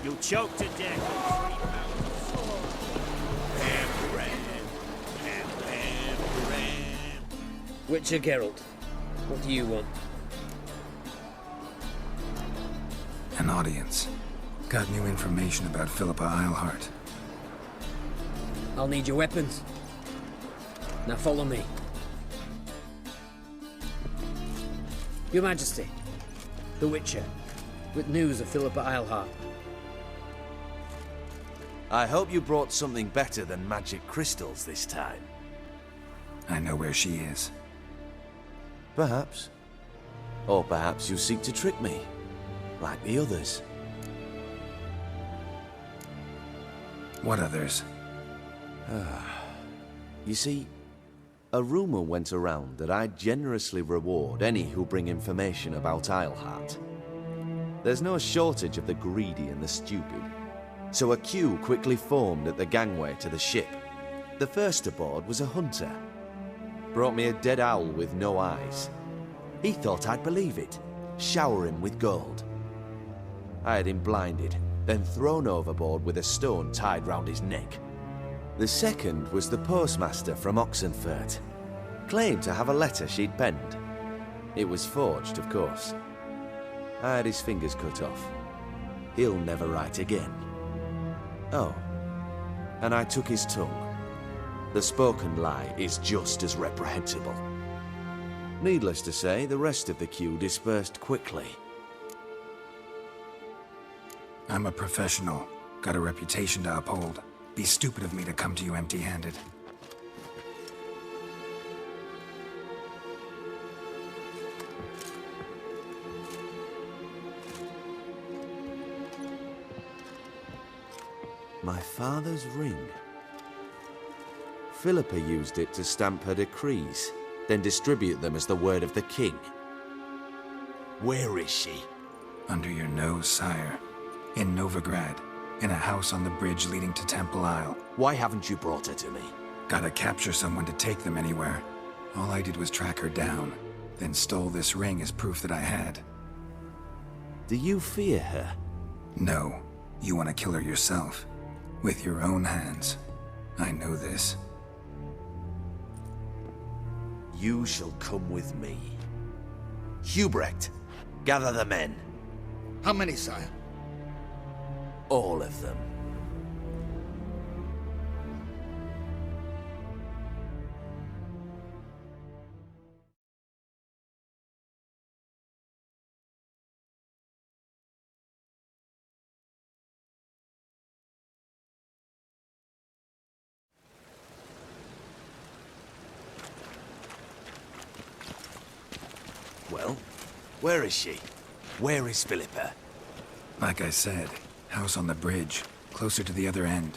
You'll choke to death. Witcher Geralt, what do you want? An audience. Got new information about Philippa Eihart. I'll need your weapons. Now follow me. Your Majesty, the Witcher, with news of Philippa Eihart. I hope you brought something better than magic crystals this time. I know where she is. Perhaps. Or perhaps you seek to trick me, like the others. What others? You see, a rumor went around that I'd generously reward any who bring information about Eihart. There's no shortage of the greedy and the stupid, so a queue quickly formed at the gangway to the ship. The first aboard was a hunter. Brought me a dead owl with no eyes. He thought I'd believe it, shower him with gold. I had him blinded, then thrown overboard with a stone tied round his neck. The second was the postmaster from Oxenfurt. Claimed to have a letter she'd penned. It was forged, of course. I had his fingers cut off. He'll never write again. Oh, and I took his tongue. The spoken lie is just as reprehensible. Needless to say, the rest of the queue dispersed quickly. I'm a professional. Got a reputation to uphold. Be stupid of me to come to you empty-handed. My father's ring. Philippa used it to stamp her decrees, then distribute them as the word of the king. Where is she? Under your nose, sire. In Novigrad. In a house on the bridge leading to Temple Isle. Why haven't you brought her to me? Gotta capture someone to take them anywhere. All I did was track her down, then stole this ring as proof that I had. Do you fear her? No. You want to kill her yourself. With your own hands. I know this. You shall come with me. Hubrecht, gather the men. How many, sire? All of them. Well, where is she? Where is Philippa? Like I said, house on the bridge, closer to the other end.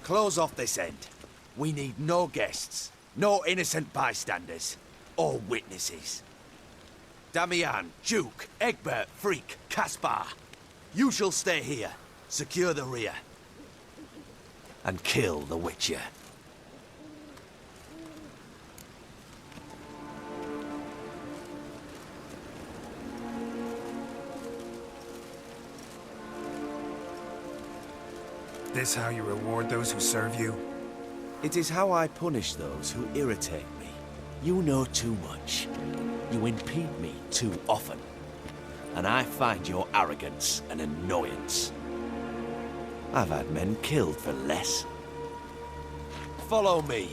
Close off this end. We need no guests, no innocent bystanders, or witnesses. Damian, Duke, Egbert, Freak, Caspar. You shall stay here, secure the rear, and kill the Witcher. This how you reward those who serve you? It is how I punish those who irritate me. You know too much. You impede me too often. And I find your arrogance an annoyance. I've had men killed for less. Follow me.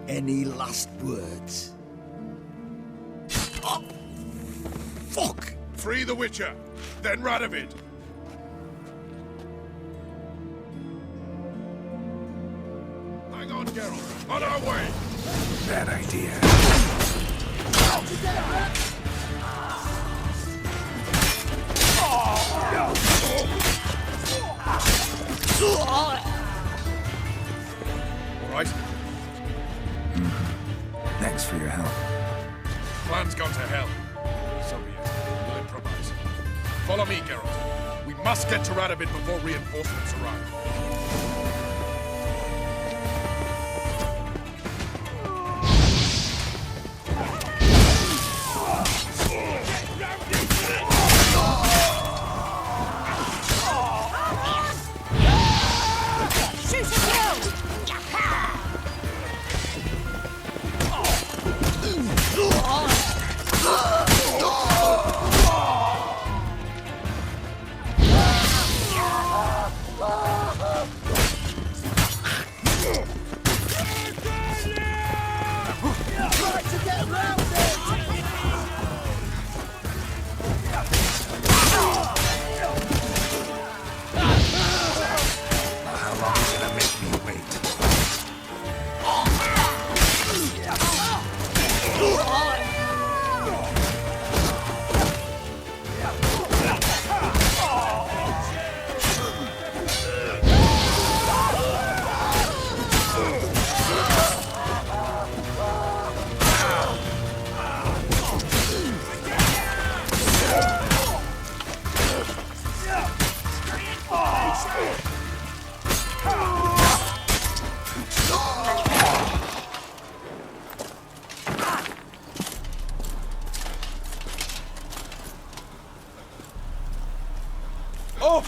Any last words? Oh, fuck! Free the Witcher, then Radovid. Hang on, Geralt. On our way. Bad idea. All right. Thanks for your help. Plan's gone to hell. So be it. We'll improvise. Follow me, Geralt. We must get to Radovid before reinforcements arrive.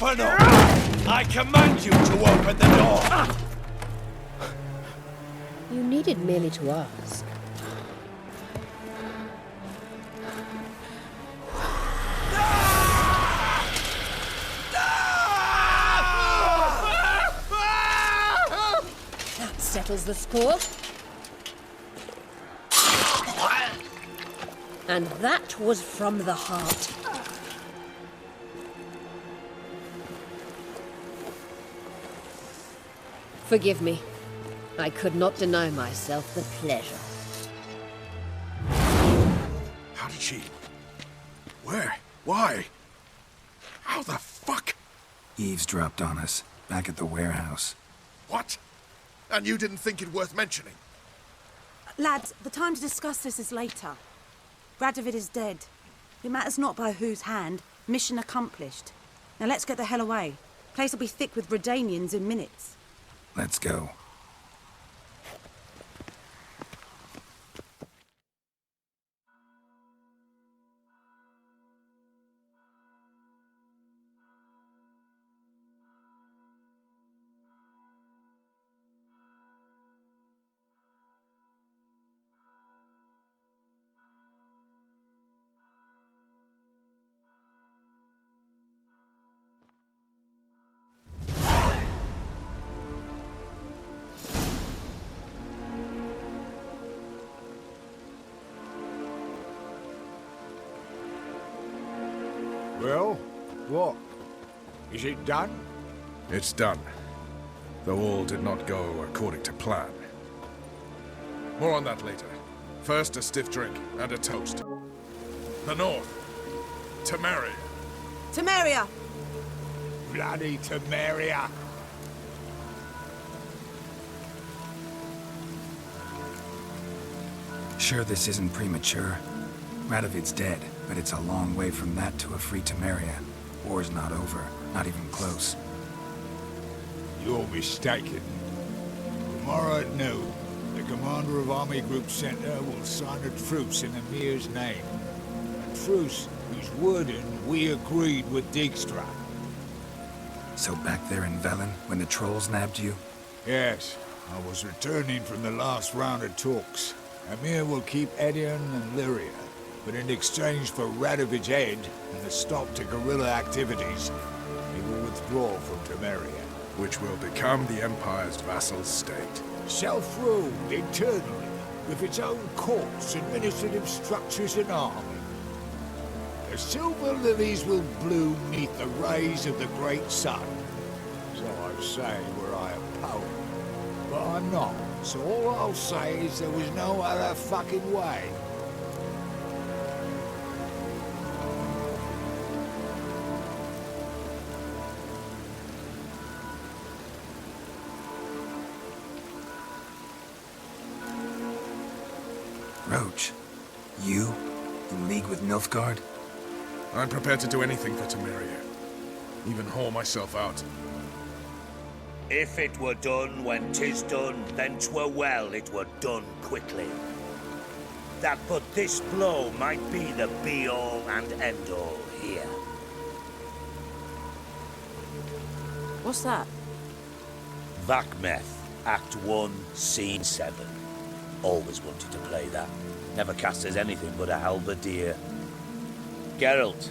Open up! I command you to open the door! You needed merely to ask. That settles the score. And that was from the heart. Forgive me. I could not deny myself the pleasure. How did she... Where? Why? How the fuck? Eavesdropped on us, back at the warehouse. What? And you didn't think it worth mentioning? Lads, the time to discuss this is later. Radovid is dead. It matters not by whose hand. Mission accomplished. Now let's get the hell away. Place will be thick with Redanians in minutes. Let's go. Well, what? Is it done? It's done. Though all did not go according to plan. More on that later. First, a stiff drink and a toast. The North. Temeria. Temeria! Bloody Temeria! Sure this isn't premature? Radovid's dead, but it's a long way from that to a free Temeria. War's not over, not even close. You're mistaken. Tomorrow at noon, the commander of Army Group Center will sign a truce in Emir's name. A truce whose wording we agreed with Dijkstra. So back there in Velen, when the trolls nabbed you? Yes, I was returning from the last round of talks. Emir will keep Edion and Lyria, but in exchange for Radovid's head and the stop to guerrilla activities, he will withdraw from Temeria. Which will become the Empire's vassal state. Self-ruled internally, with its own courts, administrative structures and army. The silver lilies will bloom neath the rays of the great sun. So I say were I a poet. But I'm not, so all I'll say is there was no other fucking way. Roche, you? In league with Nilfgaard? I'm prepared to do anything for Temeria. Even haul myself out. If it were done when 'tis done, then 'twere well it were done quickly. That but this blow might be the be-all and end-all here. What's that? Vakmeth, Act 1, Scene 7. Always wanted to play that. Never cast as anything but a halberdier. Geralt,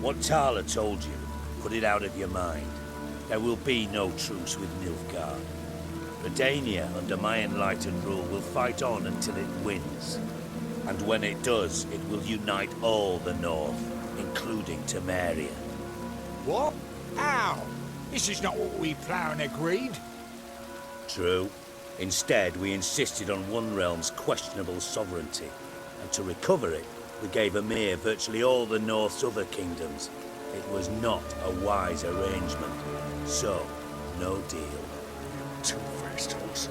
what Thaler told you, put it out of your mind. There will be no truce with Nilfgaard. Redania, under my enlightened rule, will fight on until it wins. And when it does, it will unite all the North, including Temeria. What? How? This is not what we planned and agreed. True. Instead, we insisted on one realm's questionable sovereignty, and to recover it, we gave Emir virtually all the North's other kingdoms. It was not a wise arrangement, so no deal. Two-faced horse.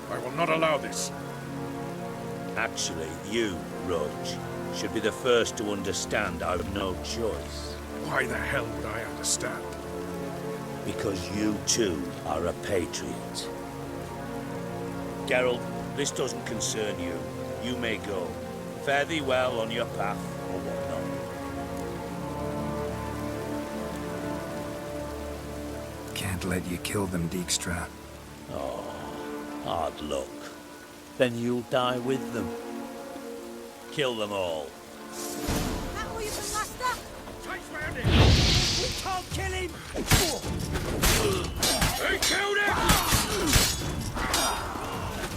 I will not allow this. Actually, you, Roche, should be the first to understand I've no choice. Why the hell would I understand? Because you too are a patriot. Geralt, this doesn't concern you. You may go. Fare thee well on your path, or whatnot. Can't let you kill them, Dijkstra. Oh, hard luck. Then you'll die with them. Kill them all. That all you can muster? Chase round him! We can't kill him! He killed him!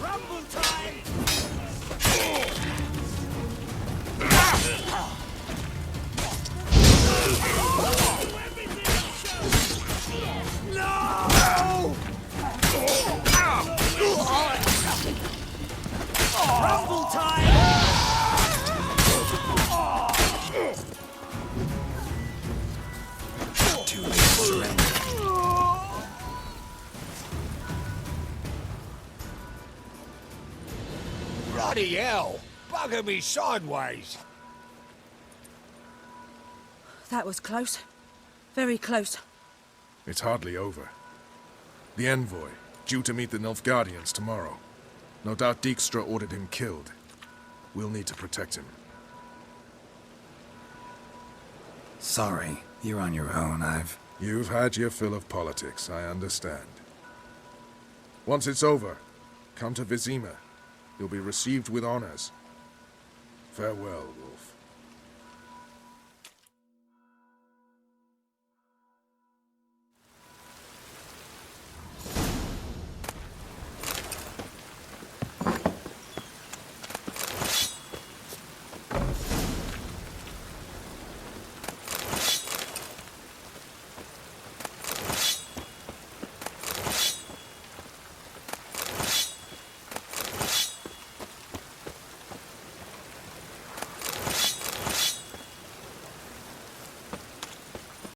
Rumble time! No! Rumble time! Too late to surrender. Bloody hell! Bugger me sideways! That was close. Very close. It's hardly over. The envoy, due to meet the Nilfgaardians tomorrow. No doubt Dijkstra ordered him killed. We'll need to protect him. Sorry, you're on your own. You've had your fill of politics, I understand. Once it's over, come to Vizima. You'll be received with honors. Farewell, Wolf.